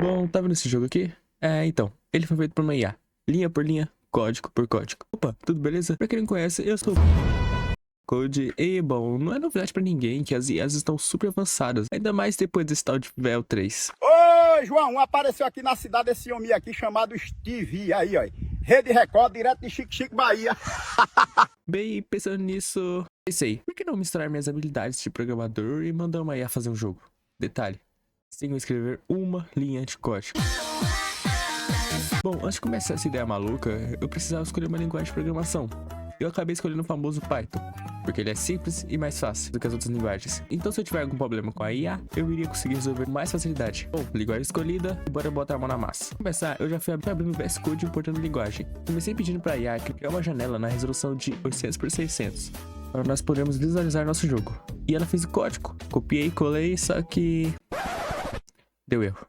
Bom, tá vendo esse jogo aqui? Então, ele foi feito por uma IA. Linha por linha, código por código. Opa, tudo beleza? Pra quem não conhece, eu sou Code. E bom, não é novidade pra ninguém que as IAs estão super avançadas, ainda mais depois desse tal de Vel 3. Ô, João, apareceu aqui na cidade esse homem aqui chamado Steve, aí, ó. Rede Record, direto de Chique, Bahia. Bem, pensando nisso, pensei, por que não misturar minhas habilidades de programador e mandar uma IA fazer um jogo? Detalhe, sem eu escrever uma linha de código. Bom, antes de começar essa ideia maluca, eu precisava escolher uma linguagem de programação. Eu acabei escolhendo o famoso Python, porque ele é simples e mais fácil do que as outras linguagens. Então se eu tiver algum problema com a IA, eu iria conseguir resolver com mais facilidade. Bom, linguagem escolhida, bora botar a mão na massa. Pra começar, eu já fui abrindo o VS Code e importando linguagem. Comecei pedindo pra IA criar uma janela na resolução de 800 por 600, para nós podermos visualizar nosso jogo. E ela fez o código, copiei, colei, só que deu erro.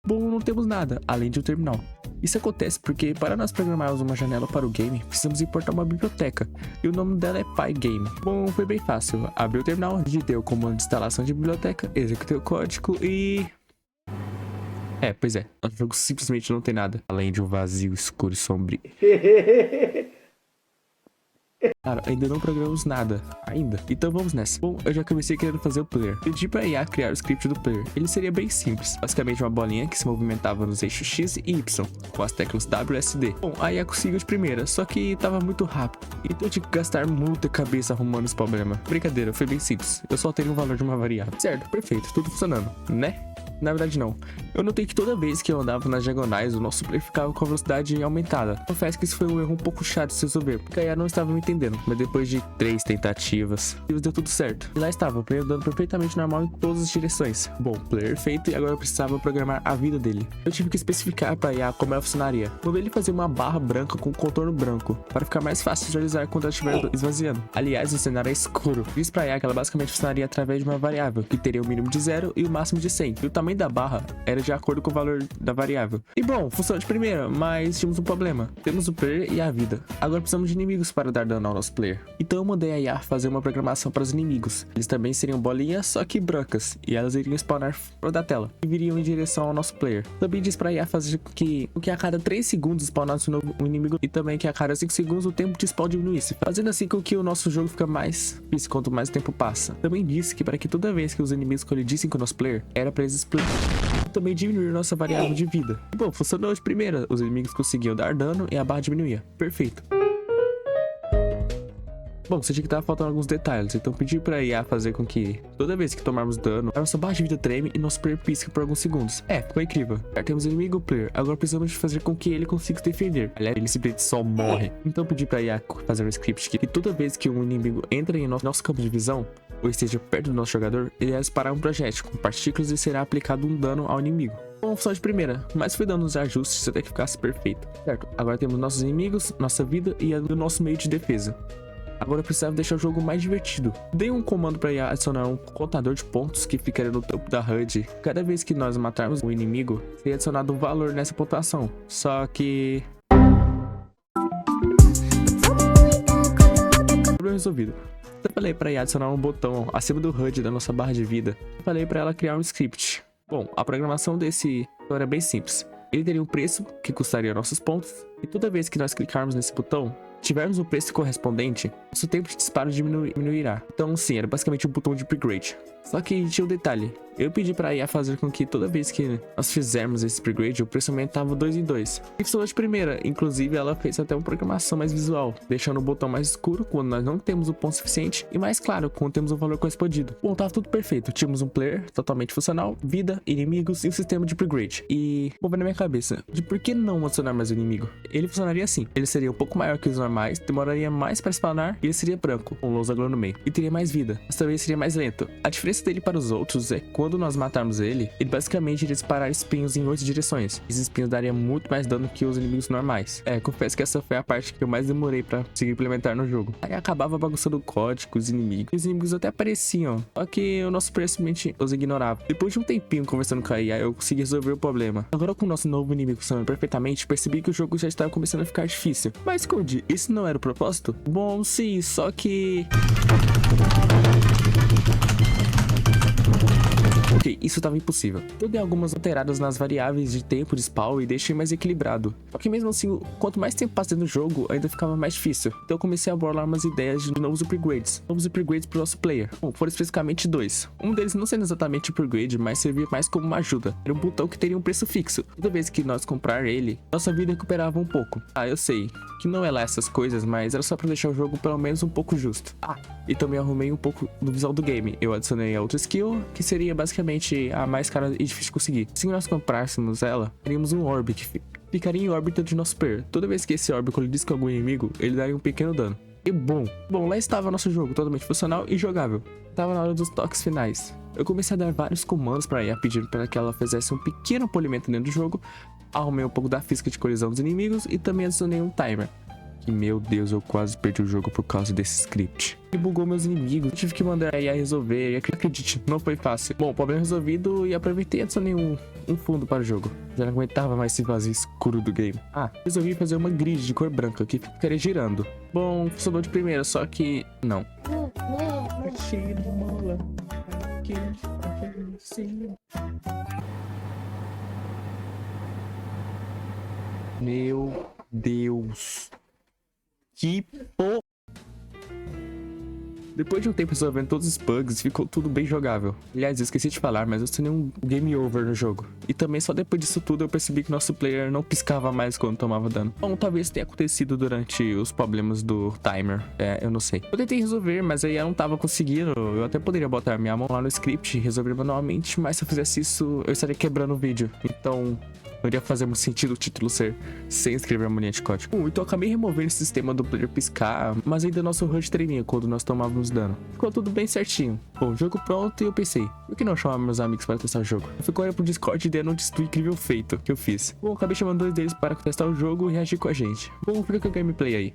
Bom, não temos nada, além de um terminal. Isso acontece porque, para nós programarmos uma janela para o game, precisamos importar uma biblioteca, e o nome dela é Pygame. Bom, foi bem fácil. Abri o terminal, digitei o comando de instalação de biblioteca, executei o código e... pois é, o jogo simplesmente não tem nada, além de um vazio escuro e sombrio. Cara, ainda não programamos nada, ainda. Então vamos nessa. Bom, eu já comecei querendo fazer o player. Pedi pra IA criar o script do player. Ele seria bem simples, basicamente uma bolinha que se movimentava nos eixos X e Y, com as teclas W e S D. Bom, a IA conseguiu de primeira, só que tava muito rápido, então eu tive que gastar muita cabeça arrumando esse problema. Brincadeira, foi bem simples. Eu só tenho um valor de uma variável. Certo, perfeito, tudo funcionando, né? Na verdade não. Eu notei que toda vez que eu andava nas diagonais, o nosso player ficava com a velocidade aumentada. Confesso que isso foi um erro um pouco chato de se resolver, porque a IA não estava me entendendo. Mas depois de 3 tentativas, deu tudo certo. E lá estava, o player andando perfeitamente normal em todas as direções. Bom, player feito, e agora eu precisava programar a vida dele. Eu tive que especificar para a IA como ela funcionaria. Mandei ele fazer uma barra branca com contorno branco, para ficar mais fácil de visualizar quando ela estiver esvaziando. Aliás, o cenário é escuro. Fiz para a IA que ela basicamente funcionaria através de uma variável, que teria o mínimo de 0 e o máximo de 100. E o tamanho da barra era de acordo com o valor da variável. E bom, funcionou de primeira, mas tínhamos um problema. Temos o player e a vida. Agora precisamos de inimigos para dar dano ao nosso player. Então eu mandei a IA fazer uma programação para os inimigos. Eles também seriam bolinhas, só que brancas, e elas iriam spawnar fora da tela e viriam em direção ao nosso player. Também disse para a IA fazer com que a cada 3 segundos spawnasse um inimigo, e também que a cada 5 segundos o tempo de spawn diminuísse, fazendo assim com que o nosso jogo fica mais difícil quanto mais o tempo passa. Também disse que para que toda vez que os inimigos colidissem com o nosso player, era para eles explodir. Também diminuir nossa variável de vida. E bom, funcionou de primeira. Os inimigos conseguiam dar dano e a barra diminuía. Perfeito. Bom, senti que tava faltando alguns detalhes, então pedi pra IA fazer com que toda vez que tomarmos dano, a nossa barra de vida treme e nosso player pisca por alguns segundos. Ficou incrível. Já temos inimigo player, agora precisamos de fazer com que ele consiga se defender. Aliás, ele simplesmente só morre. Então pedi pra IA fazer um script que toda vez que um inimigo entra em nosso campo de visão, ou esteja perto do nosso jogador, ele vai disparar um projétil com partículas e será aplicado um dano ao inimigo. Bom, só de primeira, mas fui dando uns ajustes até que ficasse perfeito. Certo, agora temos nossos inimigos, nossa vida e o nosso meio de defesa. Agora eu precisava deixar o jogo mais divertido. Dei um comando para IA adicionar um contador de pontos que ficaria no topo da HUD. Cada vez que nós matarmos um inimigo, seria adicionado um valor nessa pontuação. Só que... problema resolvido. Eu falei para IA adicionar um botão acima do HUD da nossa barra de vida. Eu falei para ela criar um script. Bom, a programação desse era bem simples. Ele teria um preço que custaria nossos pontos, e toda vez que nós clicarmos nesse botão, tivermos o preço correspondente, nosso tempo de disparo diminuirá. Então sim, era basicamente um botão de upgrade. Só que tinha um detalhe. Eu pedi pra IA fazer com que toda vez que nós fizermos esse upgrade, o preço aumentava 2 em 2. E funcionou de primeira. Inclusive, ela fez até uma programação mais visual, deixando o botão mais escuro quando nós não temos o ponto suficiente e mais claro quando temos o valor correspondido. Bom, tava tudo perfeito. Tínhamos um player totalmente funcional, vida, inimigos e um sistema de upgrade. E vou ver na minha cabeça, de por que não adicionar mais um inimigo? Ele funcionaria assim. Ele seria um pouco maior que os normais, demoraria mais para spawnar e ele seria branco, com lousa glow no meio. E teria mais vida, mas também seria mais lento. A diferença dele para os outros é quando quando nós matarmos ele basicamente iria disparar espinhos em 8 direções. Esses espinhos dariam muito mais dano que os inimigos normais. Confesso que essa foi a parte que eu mais demorei pra conseguir implementar no jogo. Aí acabava bagunçando o código, os inimigos. Os inimigos até apareciam, só que o nosso player simplesmente os ignorava. Depois de um tempinho conversando com a IA, eu consegui resolver o problema. Agora com o nosso novo inimigo funcionando perfeitamente, percebi que o jogo já estava começando a ficar difícil. Mas Code, isso não era o propósito? Bom, sim, só que... Ok, isso estava impossível. Eu dei algumas alteradas nas variáveis de tempo de spawn e deixei mais equilibrado. Só que mesmo assim, quanto mais tempo passa no jogo, ainda ficava mais difícil. Então eu comecei a bolar umas ideias de novos upgrades. Novos upgrades pro nosso player. Bom, foram especificamente 2. Um deles não sendo exatamente upgrade, mas servia mais como uma ajuda. Era um botão que teria um preço fixo. Toda vez que nós comprar ele, nossa vida recuperava um pouco. Eu sei que não é lá essas coisas, mas era só pra deixar o jogo pelo menos um pouco justo. E também arrumei um pouco do visual do game. Eu adicionei a outra skill, que seria basicamente a mais cara e difícil de conseguir. Se nós comprássemos ela, teríamos um orb que ficaria em órbita de nosso player. Toda vez que esse orb colidisse com algum inimigo, ele daria um pequeno dano. E bom, lá estava nosso jogo totalmente funcional e jogável. Estava na hora dos toques finais. Eu comecei a dar vários comandos para IA pedindo para que ela fizesse um pequeno polimento dentro do jogo. Arrumei um pouco da física de colisão dos inimigos e também adicionei um timer. E meu Deus, eu quase perdi o jogo por causa desse script. E bugou meus inimigos, eu tive que mandar a IA resolver, e acredite, não foi fácil. Bom, problema resolvido, e aproveitei e adicionei um fundo para o jogo. Já não aguentava mais esse vazio escuro do game. Resolvi fazer uma grid de cor branca que ficaria girando. Bom, funcionou de primeira, só que não. Meu Deus. Que po... Depois de um tempo resolvendo todos os bugs, ficou tudo bem jogável. Aliás, eu esqueci de falar, mas eu assinei um game over no jogo. E também só depois disso tudo eu percebi que nosso player não piscava mais quando tomava dano. Bom, talvez tenha acontecido durante os problemas do timer. Eu não sei. Eu tentei resolver, mas aí eu não tava conseguindo. Eu até poderia botar minha mão lá no script e resolver manualmente, mas se eu fizesse isso, eu estaria quebrando o vídeo. Então... não iria fazer muito sentido o título ser sem escrever uma linha de código. Então eu acabei removendo esse sistema do player piscar, mas ainda nosso HUD tremia quando nós tomávamos dano. Ficou tudo bem certinho. Bom, jogo pronto e eu pensei, por que não chamar meus amigos para testar o jogo? Eu fui correndo pro Discord e dei a notícia do incrível feito que eu fiz. Bom, acabei chamando 2 deles para testar o jogo e reagir com a gente. Bom, fica com a gameplay aí.